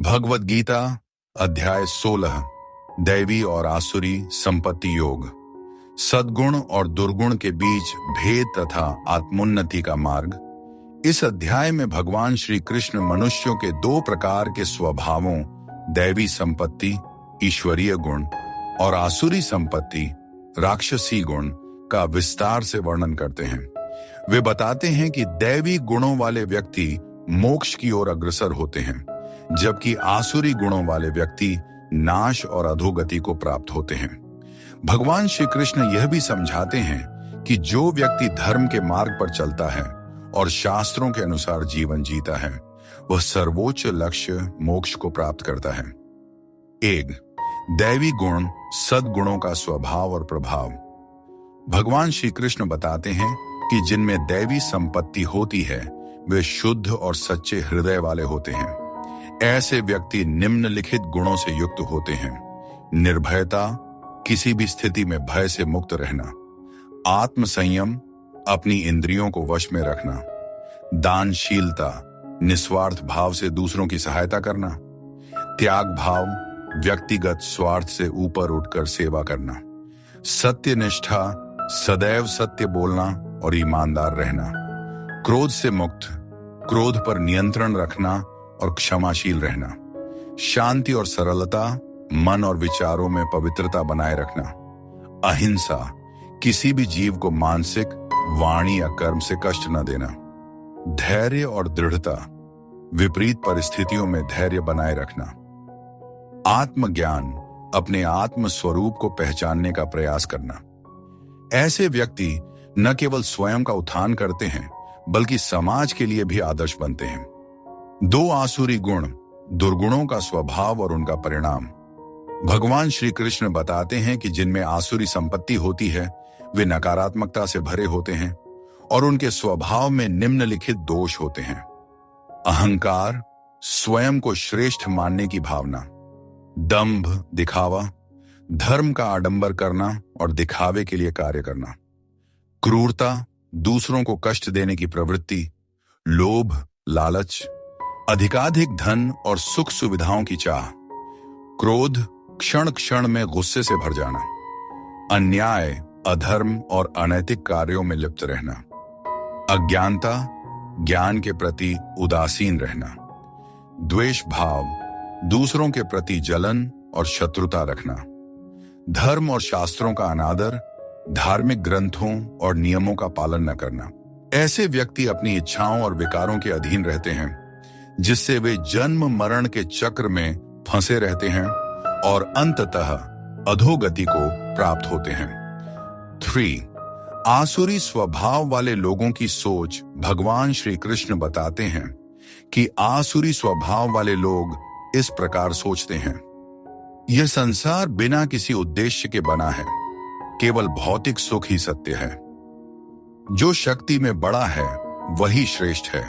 भगवत गीता अध्याय 16 दैवी और आसुरी संपत्ति योग। सद्गुण और दुर्गुण के बीच भेद तथा आत्मोन्नति का मार्ग। इस अध्याय में भगवान श्री कृष्ण मनुष्यों के दो प्रकार के स्वभावों दैवी संपत्ति ईश्वरीय गुण और आसुरी संपत्ति राक्षसी गुण का विस्तार से वर्णन करते हैं। वे बताते हैं कि दैवी गुणों वाले व्यक्ति मोक्ष की ओर अग्रसर होते हैं, जबकि आसुरी गुणों वाले व्यक्ति नाश और अधोगति को प्राप्त होते हैं। भगवान श्री कृष्ण यह भी समझाते हैं कि जो व्यक्ति धर्म के मार्ग पर चलता है और शास्त्रों के अनुसार जीवन जीता है, वह सर्वोच्च लक्ष्य मोक्ष को प्राप्त करता है। 1. दैवी गुण सद्गुणों का स्वभाव और प्रभाव। भगवान श्री कृष्ण बताते हैं कि जिनमें दैवी संपत्ति होती है वे शुद्ध और सच्चे हृदय वाले होते हैं। ऐसे व्यक्ति निम्नलिखित गुणों से युक्त होते हैं: निर्भयता, किसी भी स्थिति में भय से मुक्त रहना; आत्मसंयम, अपनी इंद्रियों को वश में रखना; दानशीलता, निस्वार्थ भाव से दूसरों की सहायता करना; त्याग भाव, व्यक्तिगत स्वार्थ से ऊपर उठकर सेवा करना; सत्यनिष्ठा, सदैव सत्य बोलना और ईमानदार रहना; क्रोध से मुक्त, क्रोध पर नियंत्रण रखना और क्षमाशील रहना; शांति और सरलता, मन और विचारों में पवित्रता बनाए रखना; अहिंसा, किसी भी जीव को मानसिक, वाणी या कर्म से कष्ट न देना; धैर्य और दृढ़ता, विपरीत परिस्थितियों में धैर्य बनाए रखना; आत्मज्ञान, अपने आत्म स्वरूप को पहचानने का प्रयास करना। ऐसे व्यक्ति न केवल स्वयं का उत्थान करते हैं बल्कि समाज के लिए भी आदर्श बनते हैं। 2 आसुरी गुण, दुर्गुणों का स्वभाव और उनका परिणाम। भगवान श्री कृष्ण बताते हैं कि जिनमें आसुरी संपत्ति होती है वे नकारात्मकता से भरे होते हैं और उनके स्वभाव में निम्नलिखित दोष होते हैं: अहंकार, स्वयं को श्रेष्ठ मानने की भावना; दंभ, दिखावा, धर्म का आडंबर करना और दिखावे के लिए कार्य करना; क्रूरता, दूसरों को कष्ट देने की प्रवृत्ति; लोभ, लालच, अधिकाधिक धन और सुख सुविधाओं की चाह; क्रोध, क्षण क्षण में गुस्से से भर जाना; अन्याय, अधर्म और अनैतिक कार्यों में लिप्त रहना; अज्ञानता, ज्ञान के प्रति उदासीन रहना; द्वेष भाव, दूसरों के प्रति जलन और शत्रुता रखना; धर्म और शास्त्रों का अनादर, धार्मिक ग्रंथों और नियमों का पालन न करना। ऐसे व्यक्ति अपनी इच्छाओं और विकारों के अधीन रहते हैं, जिससे वे जन्म मरण के चक्र में फंसे रहते हैं और अंततः अधोगति को प्राप्त होते हैं। 3. आसुरी स्वभाव वाले लोगों की सोच। भगवान श्री कृष्ण बताते हैं कि आसुरी स्वभाव वाले लोग इस प्रकार सोचते हैं: यह संसार बिना किसी उद्देश्य के बना है, केवल भौतिक सुख ही सत्य है। जो शक्ति में बड़ा है वही श्रेष्ठ है।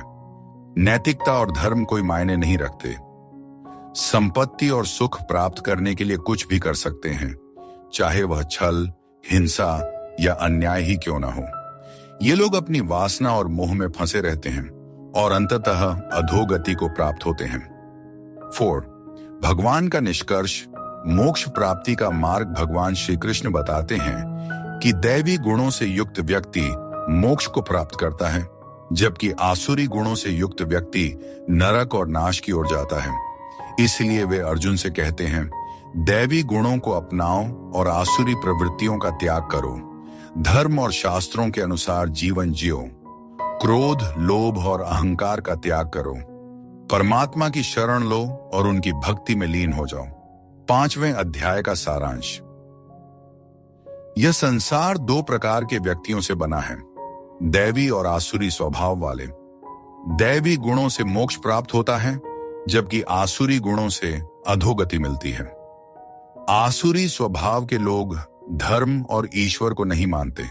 नैतिकता और धर्म कोई मायने नहीं रखते। संपत्ति और सुख प्राप्त करने के लिए कुछ भी कर सकते हैं, चाहे वह छल, हिंसा या अन्याय ही क्यों ना हो। ये लोग अपनी वासना और मोह में फंसे रहते हैं और अंततः अधोगति को प्राप्त होते हैं। 4. भगवान का निष्कर्ष। मोक्ष प्राप्ति का मार्ग। भगवान श्री कृष्ण बताते हैं कि दैवी गुणों से युक्त व्यक्ति मोक्ष को प्राप्त करता है, जबकि आसुरी गुणों से युक्त व्यक्ति नरक और नाश की ओर जाता है। इसलिए वे अर्जुन से कहते हैं, दैवी गुणों को अपनाओ और आसुरी प्रवृत्तियों का त्याग करो। धर्म और शास्त्रों के अनुसार जीवन जियो। क्रोध, लोभ और अहंकार का त्याग करो। परमात्मा की शरण लो और उनकी भक्ति में लीन हो जाओ। 5वें अध्याय का सारांश। यह संसार 2 प्रकार के व्यक्तियों से बना है: दैवी और आसुरी स्वभाव वाले। दैवी गुणों से मोक्ष प्राप्त होता है, जबकि आसुरी गुणों से अधोगति मिलती है। आसुरी स्वभाव के लोग धर्म और ईश्वर को नहीं मानते,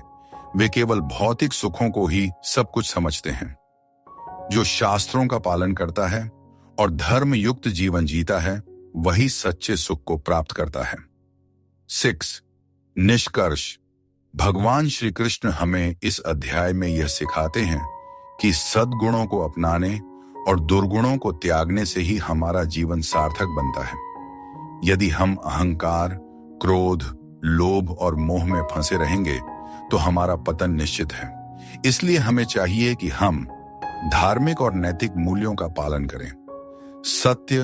वे केवल भौतिक सुखों को ही सब कुछ समझते हैं। जो शास्त्रों का पालन करता है और धर्म युक्त जीवन जीता है वही सच्चे सुख को प्राप्त करता है। 6. निष्कर्ष। भगवान श्री कृष्ण हमें इस अध्याय में यह सिखाते हैं कि सद्गुणों को अपनाने और दुर्गुणों को त्यागने से ही हमारा जीवन सार्थक बनता है। यदि हम अहंकार, क्रोध, लोभ और मोह में फंसे रहेंगे तो हमारा पतन निश्चित है। इसलिए हमें चाहिए कि हम धार्मिक और नैतिक मूल्यों का पालन करें, सत्य,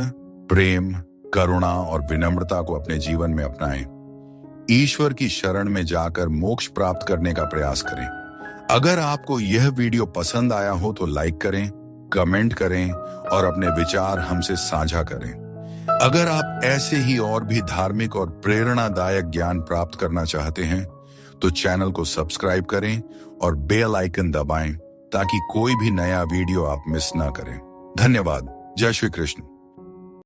प्रेम, करुणा और विनम्रता को अपने जीवन में अपनाएं, ईश्वर की शरण में जाकर मोक्ष प्राप्त करने का प्रयास करें। अगर आपको यह वीडियो पसंद आया हो तो लाइक करें, कमेंट करें और अपने विचार हमसे साझा करें। अगर आप ऐसे ही और भी धार्मिक और प्रेरणादायक ज्ञान प्राप्त करना चाहते हैं तो चैनल को सब्सक्राइब करें और बेल आइकन दबाएं ताकि कोई भी नया वीडियो आप मिस ना करें। धन्यवाद। जय श्री कृष्ण।